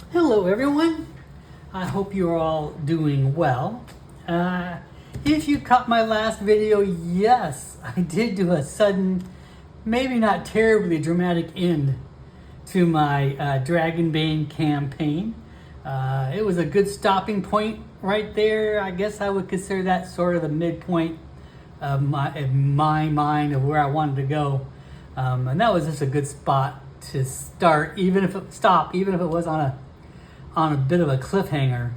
Hello everyone, I hope you're all doing well. If you caught my last video, yes, I did do a sudden, maybe not terribly dramatic end to my Dragonbane campaign. It was a good stopping point right there. I guess I would consider that sort of the midpoint of my mind of where I wanted to go. And that was just a good spot to start, even if it was on a bit of a cliffhanger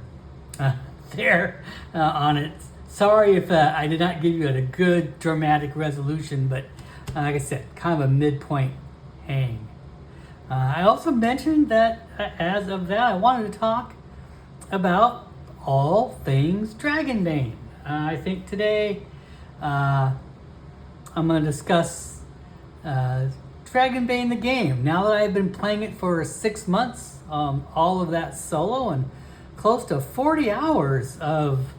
there on it. Sorry if I did not give you a good dramatic resolution, but like I said, kind of a midpoint hang. I also mentioned that as of that, I wanted to talk about all things Dragonbane. I think today I'm going to discuss Dragonbane the game. Now that I've been playing it for 6 months, all of that solo and close to 40 hours of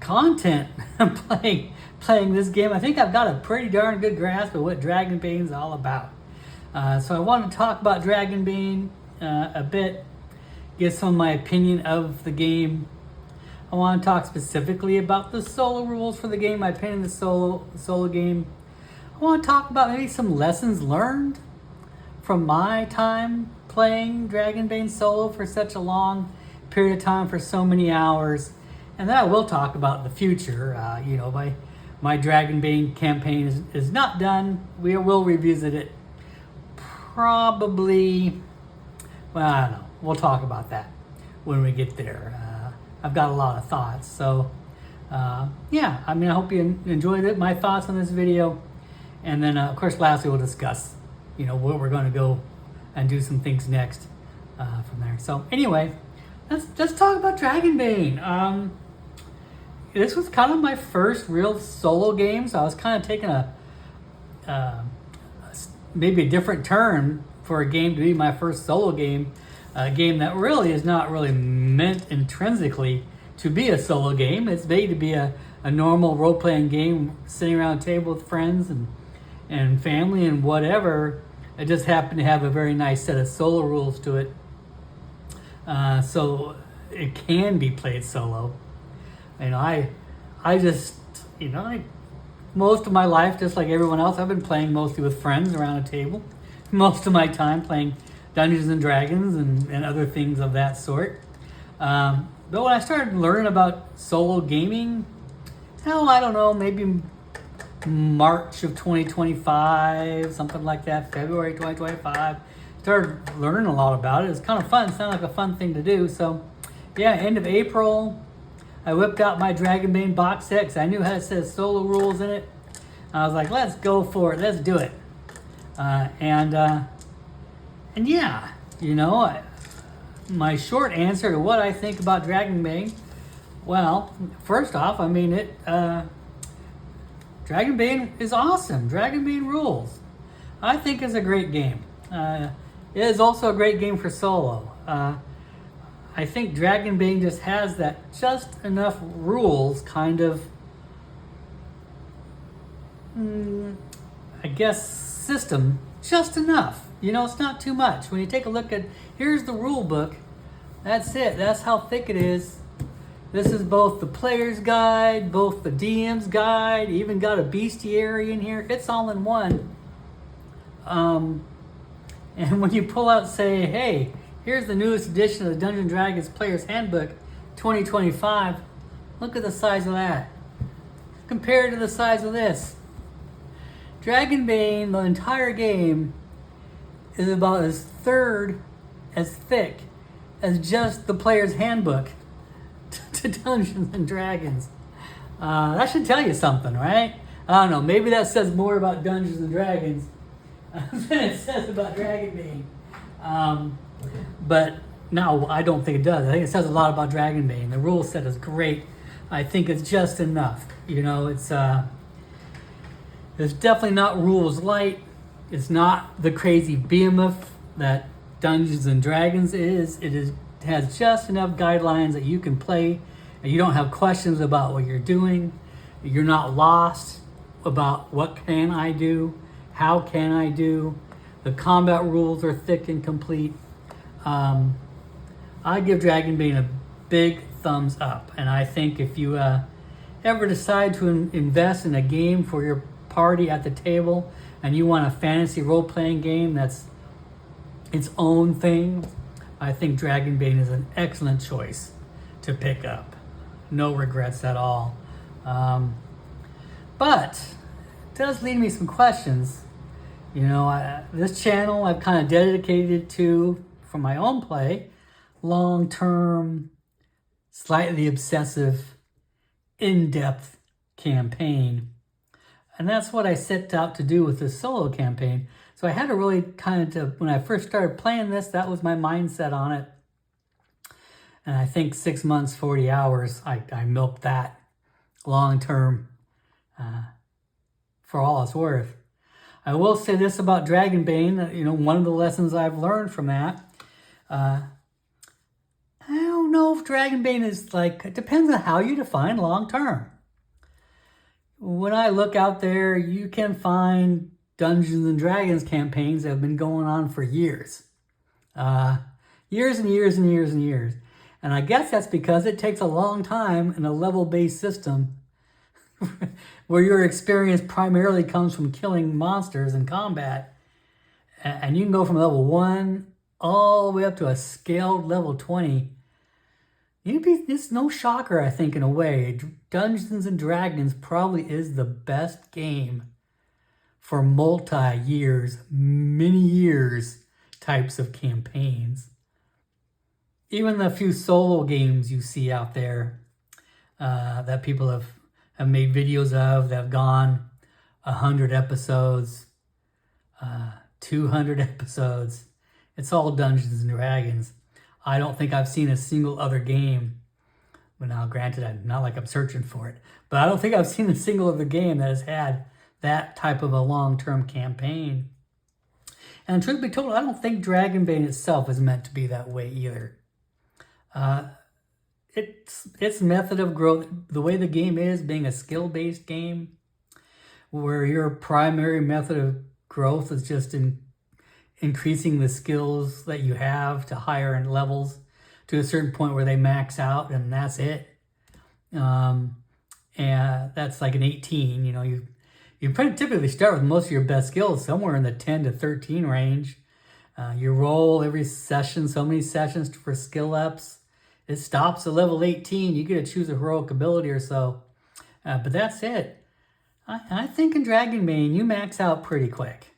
content playing this game, I think I've got a pretty darn good grasp of what Dragonbane is all about. So I want to talk about Dragonbane a bit, give some of my opinion of the game. I want to talk specifically about the solo rules for the game, my opinion of the solo game. I want to talk about maybe some lessons learned from my time playing Dragonbane solo for such a long period of time, for so many hours. And then I will talk about the future. My Dragonbane campaign is not done. We will revisit it probably, well, I don't know. We'll talk about that when we get there. I've got a lot of thoughts. So, I hope you enjoyed my thoughts on this video. And then, of course, lastly, we'll discuss, where we're going to go and do some things next from there. So, anyway, let's talk about Dragonbane. This was kind of my first real solo game, so I was kind of taking maybe a different turn for a game to be my first solo game, a game that really is not really meant intrinsically to be a solo game. It's made to be a normal role-playing game, sitting around a table with friends and family and whatever. It just happened to have a very nice set of solo rules to it. So it can be played solo. Most of my life, just like everyone else, I've been playing mostly with friends around a table. Most of my time playing Dungeons and Dragons and other things of that sort. But when I started learning about solo gaming, I don't know, maybe March of 2025, something like that, February 2025. Started learning a lot about it. It's kind of fun. It sounded like a fun thing to do. So, end of April, I whipped out my Dragonbane box set because I knew how it says solo rules in it. I was like, let's go for it. Let's do it. My short answer to what I think about Dragonbane, well, first off, Dragonbane is awesome. Dragonbane rules. I think it's a great game. It is also a great game for solo. I think Dragonbane just has that just enough rules kind of, system. Just enough. It's not too much. When you take a look at, here's the rule book. That's it. That's how thick it is. This is both the player's guide, both the DM's guide, even got a bestiary in here. It's all in one. And when you pull out, say, hey, here's the newest edition of the Dungeons & Dragons Player's Handbook 2025. Look at the size of that. Compared to the size of this. Dragonbane, the entire game, is about as thick as just the Player's Handbook to Dungeons and Dragons. That should tell you something, right? I don't know. Maybe that says more about Dungeons and Dragons than it says about Dragonbane. But no, I don't think it does. I think it says a lot about Dragonbane. The rule set is great. I think it's just enough. It's definitely not rules light. It's not the crazy behemoth that Dungeons and Dragons is. It has just enough guidelines that you can play and you don't have questions about what you're doing. You're not lost about what can I do, how can I do. The combat rules are thick and complete. I give Dragonbane a big thumbs up. And I think if you ever decide to invest in a game for your party at the table and you want a fantasy role-playing game that's its own thing, I think Dragonbane is an excellent choice to pick up. No regrets at all. But it does lead me some questions. You know, this channel I've kind of dedicated to, for my own play, long-term, slightly obsessive, in-depth campaign. And that's what I set out to do with this solo campaign. So I had to really kind of, when I first started playing this, that was my mindset on it. And I think 6 months, 40 hours, I milked that long-term for all it's worth. I will say this about Dragonbane, you know, one of the lessons I've learned from that, I don't know if Dragonbane is like, it depends on how you define long-term. When I look out there, you can find Dungeons and Dragons campaigns that have been going on for years. Years and years and years and years. And I guess that's because it takes a long time in a level-based system where your experience primarily comes from killing monsters in combat. And you can go from level 1 all the way up to a scaled level 20. It's no shocker, I think, in a way. Dungeons and Dragons probably is the best game for multi-years, many years types of campaigns. Even the few solo games you see out there that people have made videos of that have gone 100 episodes, 200 episodes. It's all Dungeons and Dragons. I don't think I've seen a single other game. But now, granted, I'm not like I'm searching for it, but I don't think I've seen a single other game that has had that type of a long-term campaign. And truth be told, I don't think Dragonbane itself is meant to be that way either. Its method of growth, the way the game is, being a skill-based game, where your primary method of growth is just in increasing the skills that you have to higher end levels to a certain point where they max out, and that's it. And that's like an 18. You know, you typically start with most of your best skills somewhere in the 10 to 13 range. You roll every session, so many sessions for skill ups. It stops at level 18. You get to choose a heroic ability or so. But that's it. I think in Dragonbane, you max out pretty quick.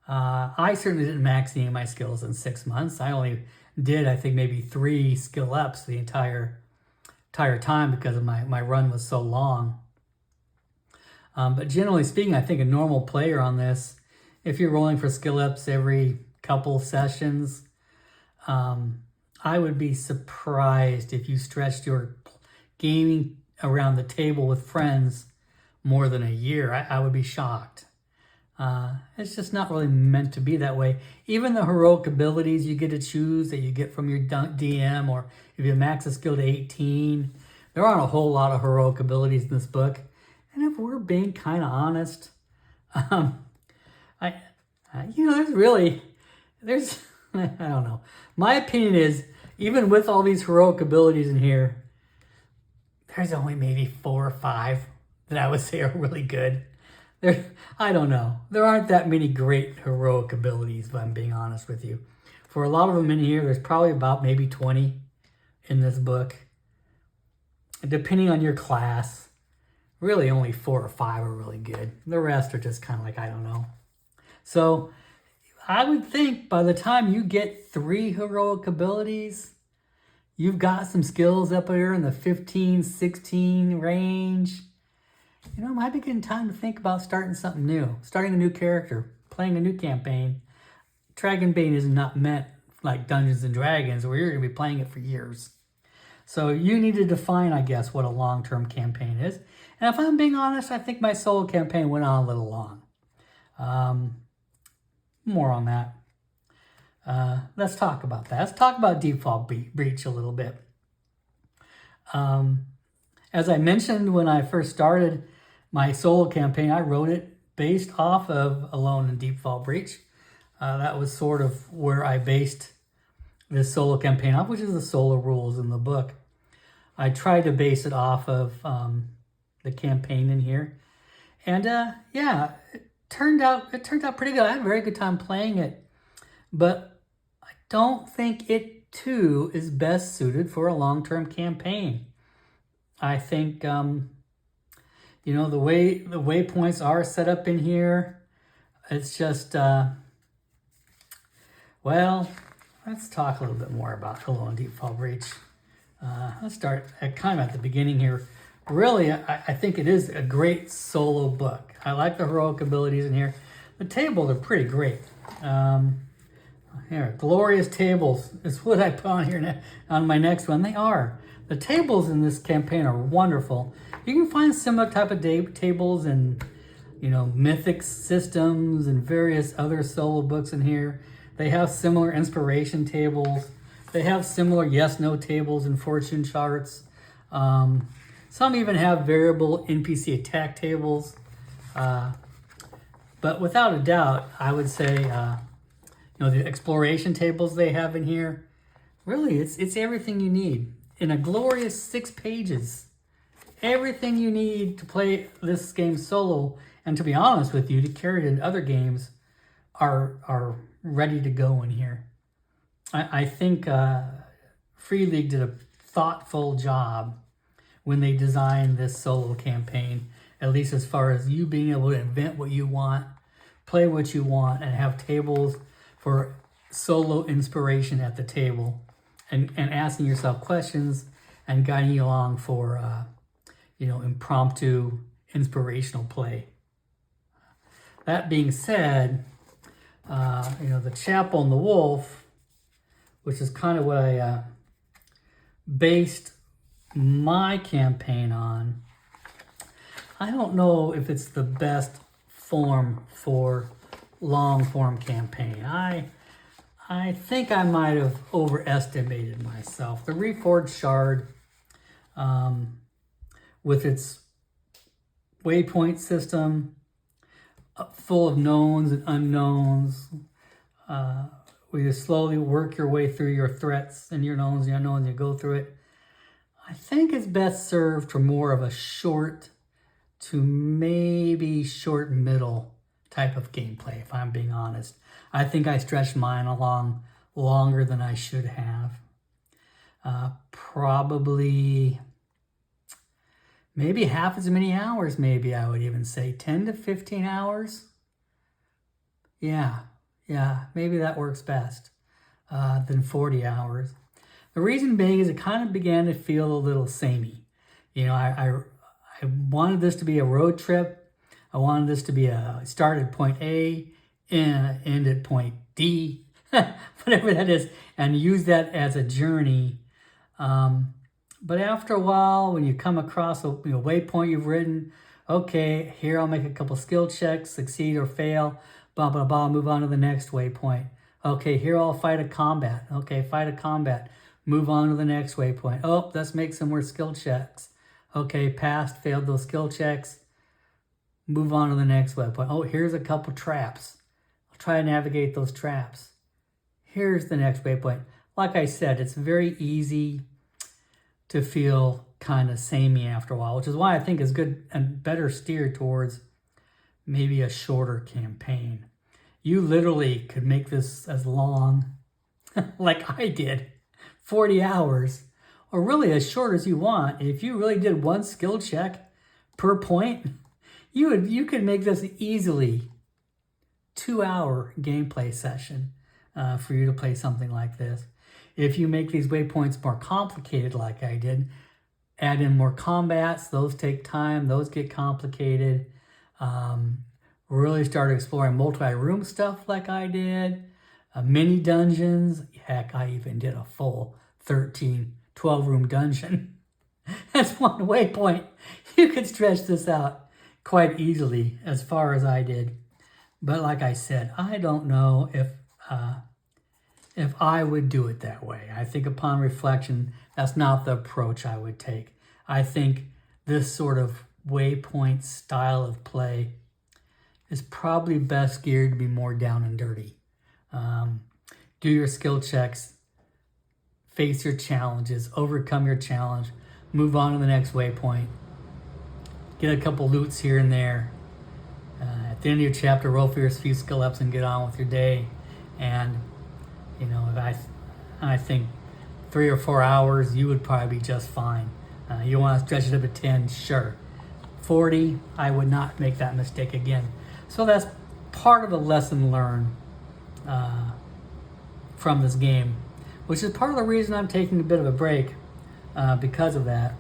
I certainly didn't max any of my skills in 6 months. I only did, I think, maybe 3 skill ups the entire time because of my run was so long. But generally speaking, I think a normal player on this, if you're rolling for skill ups every couple sessions, I would be surprised if you stretched your gaming around the table with friends more than a year. I would be shocked. It's just not really meant to be that way. Even the heroic abilities you get to choose that you get from your DM, or if you max a skill to 18, there aren't a whole lot of heroic abilities in this book. And if we're being kind of honest, there's I don't know. My opinion is, even with all these heroic abilities in here, there's only maybe 4 or 5 that I would say are really good. I don't know. There aren't that many great heroic abilities, if I'm being honest with you. For a lot of them in here, there's probably about maybe 20 in this book. Depending on your class, really only 4 or 5 are really good. The rest are just kind of like, I don't know. So I would think by the time you get 3 heroic abilities, you've got some skills up there in the 15, 16 range. You know, it might be getting time to think about starting something new, starting a new character, playing a new campaign. Dragonbane is not meant like Dungeons and Dragons, where you're going to be playing it for years. So you need to define, I guess, what a long-term campaign is. And if I'm being honest, I think my solo campaign went on a little long. More on that. Let's talk about that. Let's talk about Default Breach a little bit. As I mentioned when I first started my solo campaign, I wrote it based off of Alone in Default Breach. That was sort of where I based this solo campaign off, which is the solo rules in the book. I tried to base it off of the campaign in here, and yeah, it turned out pretty good. I had a very good time playing it, but I don't think it too is best suited for a long-term campaign. I think you know, the way the waypoints are set up in here, it's just well, let's talk a little bit more about Hello in Deep Fall Breach. Let's start kind of at the beginning here. Really, I think it is a great solo book. I like the heroic abilities in here. The tables are pretty great. Here, glorious tables is what I put on here on my next one. They are. The tables in this campaign are wonderful. You can find similar type of tables in, you know, Mythic systems and various other solo books in here. They have similar inspiration tables. They have similar yes/no tables and fortune charts. Some even have variable NPC attack tables. But without a doubt, I would say, you know, the exploration tables they have in here, really, it's everything you need. In a glorious 6 pages, everything you need to play this game solo, and to be honest with you, to carry it in other games, are ready to go in here. I think Free League did a thoughtful job when they designed this solo campaign, at least as far as you being able to invent what you want, play what you want, and have tables for solo inspiration at the table, and asking yourself questions and guiding you along for you know, impromptu inspirational play. That being said, you know, the Chapel and the Wolf, which is kind of what I based my campaign on, I don't know if it's the best form for long form campaign. I think I might have overestimated myself. The Reforged Shard, with its waypoint system, full of knowns and unknowns, where you slowly work your way through your threats and your knowns and your unknowns, you go through it. I think it's best served for more of a short to maybe short middle type of gameplay, if I'm being honest. I think I stretched mine along longer than I should have. Probably maybe half as many hours, maybe I would even say 10 to 15 hours. Yeah, maybe that works best than 40 hours. The reason being is it kind of began to feel a little samey. You know, I wanted this to be a road trip. I wanted this to be a start at point A and end at point D, whatever that is, and use that as a journey. But after a while, when you come across a waypoint you've written, okay, here I'll make a couple skill checks, succeed or fail, blah, blah, blah, move on to the next waypoint. Okay, here I'll fight a combat. Okay, fight a combat. Move on to the next waypoint. Oh, let's make some more skill checks. Okay, passed, failed those skill checks. Move on to the next waypoint. Oh, here's a couple traps. I'll try to navigate those traps. Here's the next waypoint. Like I said, it's very easy to feel kind of samey after a while, which is why I think it's good and better steered towards maybe a shorter campaign. You literally could make this as long, like I did, 40 hours, or really as short as you want. If you really did one skill check per point, you could make this easily 2-hour gameplay session for you to play something like this. If you make these waypoints more complicated like I did, add in more combats, those take time, those get complicated. Really start exploring multi-room stuff like I did, mini dungeons. Heck, I even did a full 12-room dungeon. That's one waypoint. You could stretch this out quite easily as far as I did. But like I said, I don't know if I would do it that way. I think upon reflection, that's not the approach I would take. I think this sort of waypoint style of play is probably best geared to be more down and dirty. Do your skill checks, face your challenges, overcome your challenge, move on to the next waypoint, get a couple loots here and there. At the end of your chapter, roll for your few skill ups and get on with your day. And I think 3 or 4 hours, you would probably be just fine. You want to stretch it up to 10, sure. 40, I would not make that mistake again. So that's part of the lesson learned from this game, which is part of the reason I'm taking a bit of a break because of that.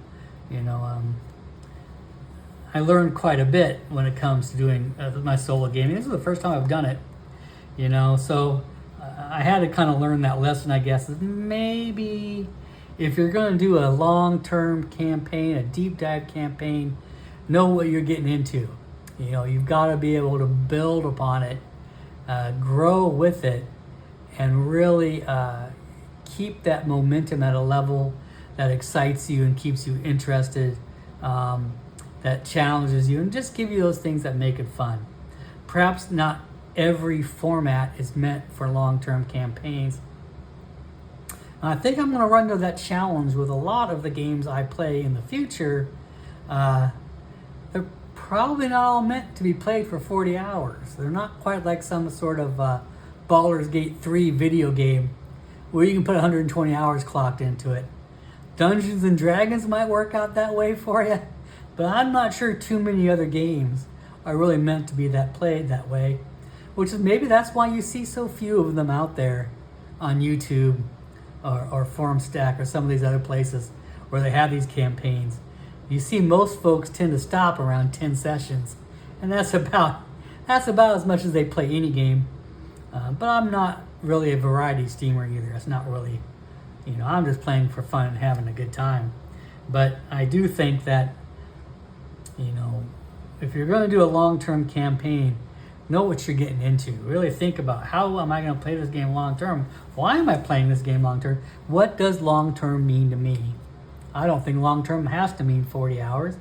I learned quite a bit when it comes to doing my solo gaming. This is the first time I've done it, so I had to kind of learn that lesson, I guess. Maybe if you're going to do a long-term campaign, a deep dive campaign, know what you're getting into. You've got to be able to build upon it, grow with it, and really keep that momentum at a level that excites you and keeps you interested, that challenges you, and just give you those things that make it fun. Perhaps not every format is meant for long-term campaigns. I think I'm going to run into that challenge with a lot of the games I play in the future. They're probably not all meant to be played for 40 hours. They're not quite like some sort of Baldur's Gate 3 video game where you can put 120 hours clocked into it. Dungeons and Dragons might work out that way for you, but I'm not sure too many other games are really meant to be played that way, which is maybe that's why you see so few of them out there on YouTube or ForumStack or some of these other places where they have these campaigns. You see most folks tend to stop around 10 sessions, and that's about as much as they play any game. But I'm not really a variety streamer either. It's not really, I'm just playing for fun and having a good time. But I do think that, if you're going to do a long-term campaign, know what you're getting into. Really think about, how am I going to play this game long-term? Why am I playing this game long-term? What does long-term mean to me? I don't think long-term has to mean 40 hours.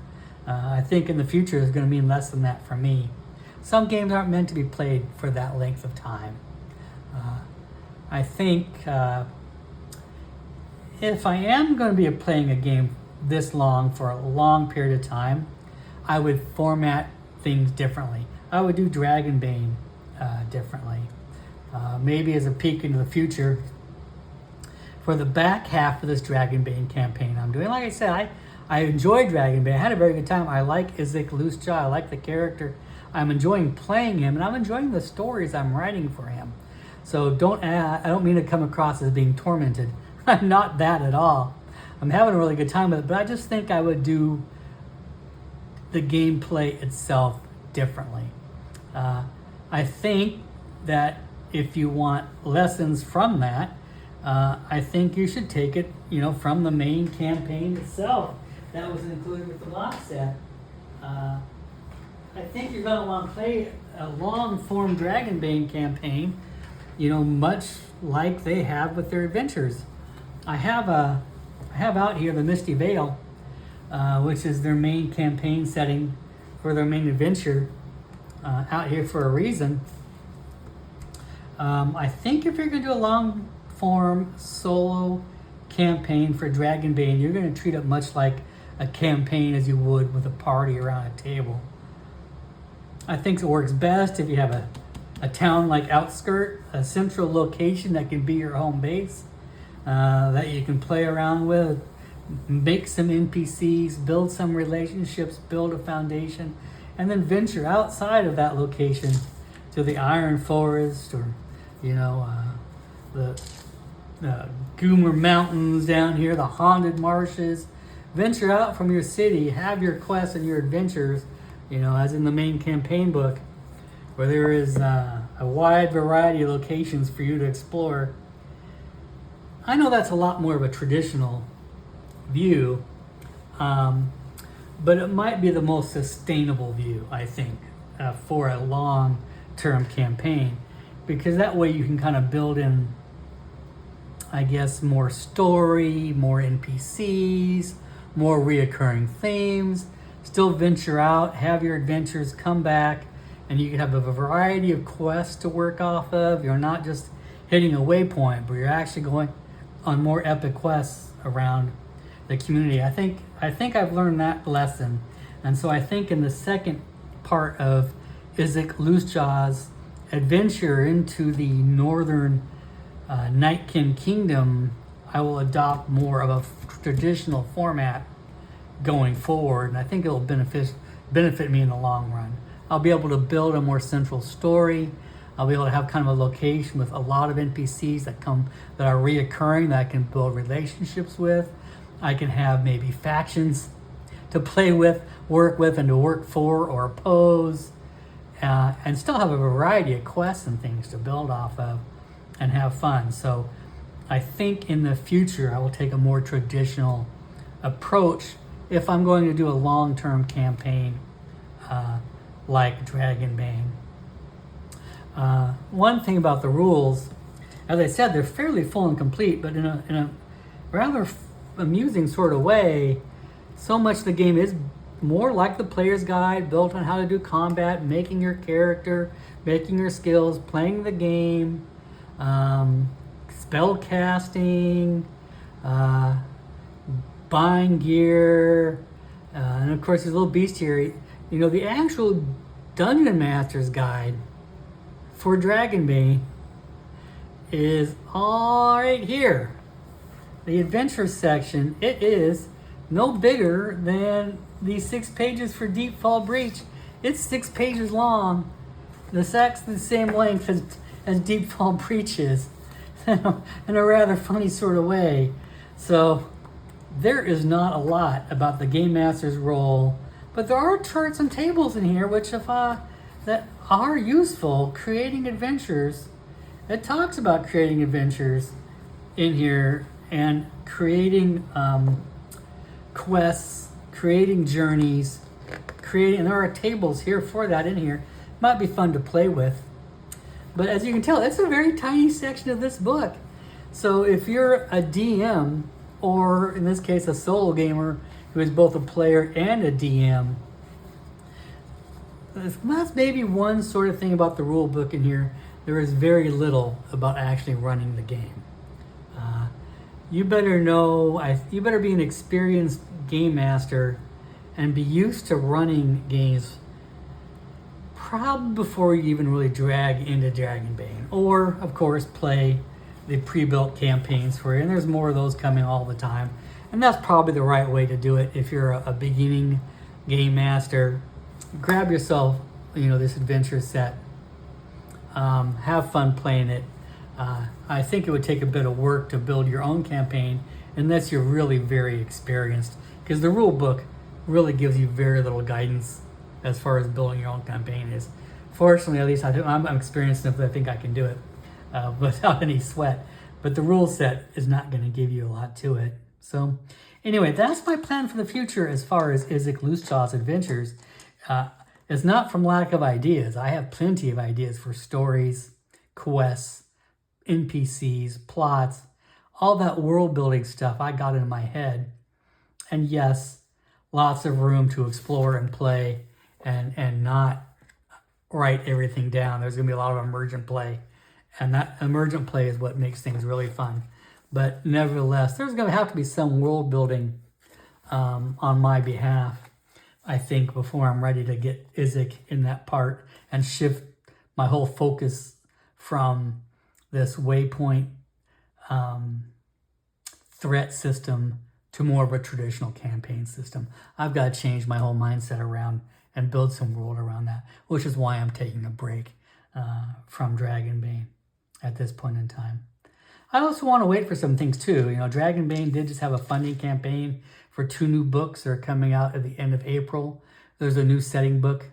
I think in the future it's going to mean less than that for me. Some games aren't meant to be played for that length of time. I think if I am going to be playing a game this long for a long period of time, I would format things differently. I would do Dragonbane differently. Maybe as a peek into the future, for the back half of this Dragonbane campaign I'm doing. Like I said, I enjoyed Dragonbane. I had a very good time. I like Isaac Luceja. I like the character. I'm enjoying playing him, and I'm enjoying the stories I'm writing for him. So I don't mean to come across as being tormented. I'm not that at all. I'm having a really good time with it, but I just think I would do the gameplay itself differently. I think that if you want lessons from that, I think you should take it, from the main campaign itself that was included with the box set. I think you're going to want to play a long-form Dragonbane campaign, much like they have with their adventures. I have out here the Misty Vale, which is their main campaign setting for their main adventure, out here for a reason. I think if you're going to do a long-form solo campaign for Dragonbane, you're going to treat it much like a campaign as you would with a party around a table. I think it works best if you have a town-like outskirt, a central location that can be your home base, that you can play around with, make some NPCs, build some relationships, build a foundation, and then venture outside of that location to the Iron Forest or, the Goomer Mountains down here, the Haunted Marshes. Venture out from your city, have your quests and your adventures, as in the main campaign book, where there is a wide variety of locations for you to explore. I know that's a lot more of a traditional view, but it might be the most sustainable view, I think, for a long-term campaign, because that way you can kind of build in, I guess, more story, more NPCs, more reoccurring themes, still venture out, have your adventures, come back, and you can have a variety of quests to work off of. You're not just hitting a waypoint, but you're actually going on more epic quests around the community. I think I've learned that lesson, and so I think in the second part of Isaac Loosejaw's adventure into the northern Nightkin Kingdom, I will adopt more of a traditional format going forward, and I think it'll benefit me in the long run. I'll be able to build a more central story. I'll be able to have kind of a location with a lot of NPCs that are reoccurring that I can build relationships with. I can have maybe factions to play with, work with, and to work for or oppose, and still have a variety of quests and things to build off of and have fun. So I think in the future I will take a more traditional approach if I'm going to do a long-term campaign like Dragonbane. One thing about the rules, as I said, they're fairly full and complete, but in a rather amusing sort of way. So much of the game is more like the player's guide, built on how to do combat, making your character, making your skills, playing the game, spell casting, buying gear, and of course there's a little bestiary. You know, the actual Dungeon Master's Guide for Dragonbane is all right here. The adventure section, it is no bigger than the 6 pages for Deepfall Breach. It's 6 pages long. The same length as Deepfall Breach is, in a rather funny sort of way. So there is not a lot about the Game Master's role, but there are charts and tables in here which that are useful. Creating adventures. It talks about creating adventures in here and creating quests, creating journeys, and there are tables here for that in here. Might be fun to play with. But as you can tell, it's a very tiny section of this book. So if you're a DM, or in this case a solo gamer who is both a player and a DM, that's maybe one sort of thing about the rule book in here. There is very little about actually running the game. You better be an experienced game master and be used to running games probably before you even really drag into Dragonbane. Or, of course, play the pre-built campaigns for you. And there's more of those coming all the time. And that's probably the right way to do it if you're a beginning game master. Grab yourself, this adventure set. Have fun playing it. I think it would take a bit of work to build your own campaign unless you're really very experienced, because the rule book really gives you very little guidance as far as building your own campaign is. Fortunately, at least I'm experienced enough that I think I can do it without any sweat. But the rule set is not going to give you a lot to it. So anyway, that's my plan for the future as far as Isaac Loosejaw's adventures. It's not from lack of ideas. I have plenty of ideas for stories, quests, NPCs, plots, all that world building stuff I got in my head. And yes, lots of room to explore and play and not write everything down. There's going to be a lot of emergent play. And that emergent play is what makes things really fun. But nevertheless, there's going to have to be some world building on my behalf, I think, before I'm ready to get Isaac in that part and shift my whole focus from this waypoint threat system to more of a traditional campaign system. I've got to change my whole mindset around and build some world around that, which is why I'm taking a break from Dragonbane at this point in time. I also want to wait for some things too. Dragonbane did just have a funding campaign for 2 new books that are coming out at the end of April. There's a new setting book,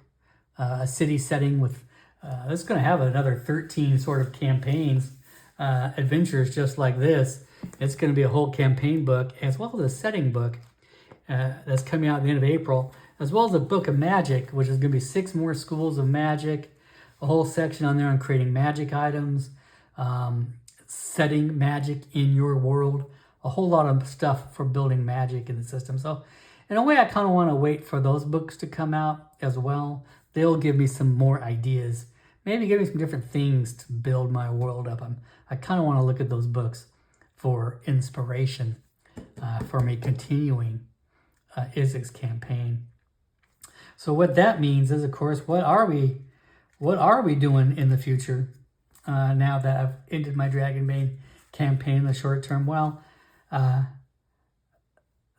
a city setting with, it's going to have another 13 sort of campaigns, adventures just like this. It's going to be a whole campaign book, as well as a setting book that's coming out at the end of April, as well as a book of magic, which is going to be 6 more schools of magic, a whole section on there on creating magic items, setting magic in your world, a whole lot of stuff for building magic in the system. So in a way, I kind of want to wait for those books to come out as well. They'll give me some more ideas, maybe give me some different things to build my world up. I kind of want to look at those books for inspiration for me continuing Isaac's campaign. So what that means is, of course, what are we doing in the future now that I've ended my Dragonbane campaign in the short term? Well,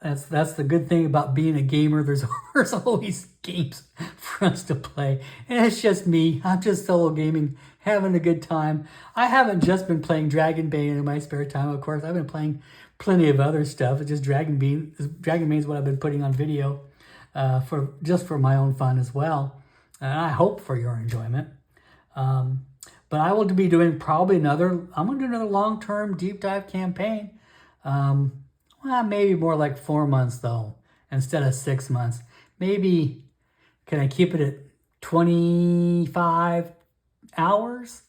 that's the good thing about being a gamer. There's always games for us to play. And it's just me. I'm just solo gaming, having a good time. I haven't just been playing Dragonbane in my spare time, of course. I've been playing plenty of other stuff. It's just Dragonbane is what I've been putting on video for my own fun as well. And I hope for your enjoyment. But I will be doing probably I'm going to do another long-term deep dive campaign. Well, maybe more like 4 months though, instead of 6 months. Maybe, can I keep it at 25 hours?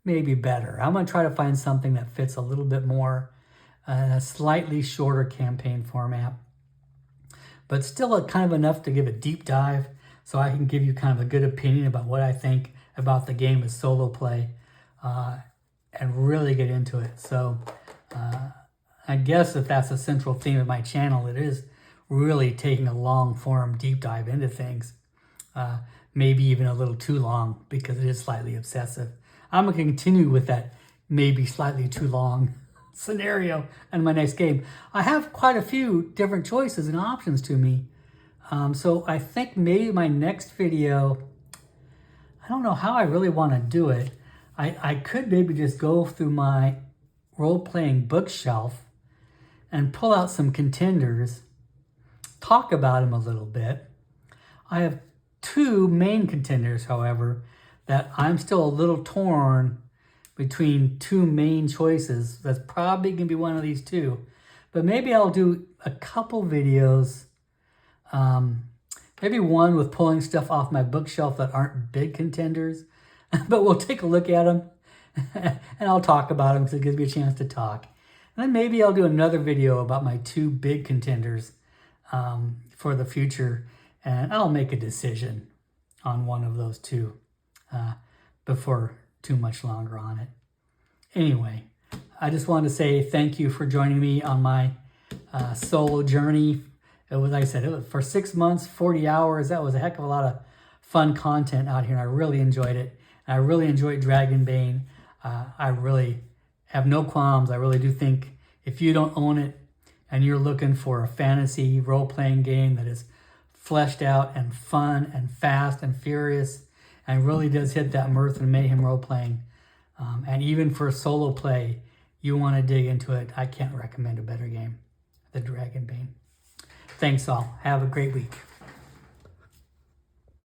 Maybe better. I'm going to try to find something that fits a little bit more, a slightly shorter campaign format, but still kind of enough to give a deep dive so I can give you kind of a good opinion about what I think about the game as solo play and really get into it. So, I guess if that's a central theme of my channel, it is really taking a long-form deep dive into things. Maybe even a little too long because it is slightly obsessive. I'm going to continue with that maybe slightly too long scenario in my next game. I have quite a few different choices and options to me. So I think maybe my next video, I don't know how I really want to do it. I could maybe just go through my role-playing bookshelf and pull out some contenders, talk about them a little bit. I have 2 main contenders, however, that I'm still a little torn between 2 main choices. That's probably going to be one of these 2. But maybe I'll do a couple videos, maybe one with pulling stuff off my bookshelf that aren't big contenders, but we'll take a look at them and I'll talk about them because it gives me a chance to talk. And then maybe I'll do another video about my 2 big contenders for the future, and I'll make a decision on one of those 2 before too much longer on it. Anyway, I just wanted to say thank you for joining me on my solo journey. It was, like I said, it was for 6 months, 40 hours. That was a heck of a lot of fun content out here, and I really enjoyed it. And I really enjoyed Dragonbane. I really have no qualms. I really do think if you don't own it and you're looking for a fantasy role-playing game that is fleshed out and fun and fast and furious and really does hit that mirth and mayhem role-playing, and even for solo play, you want to dig into it, I can't recommend a better game than Dragonbane. Thanks all. Have a great week.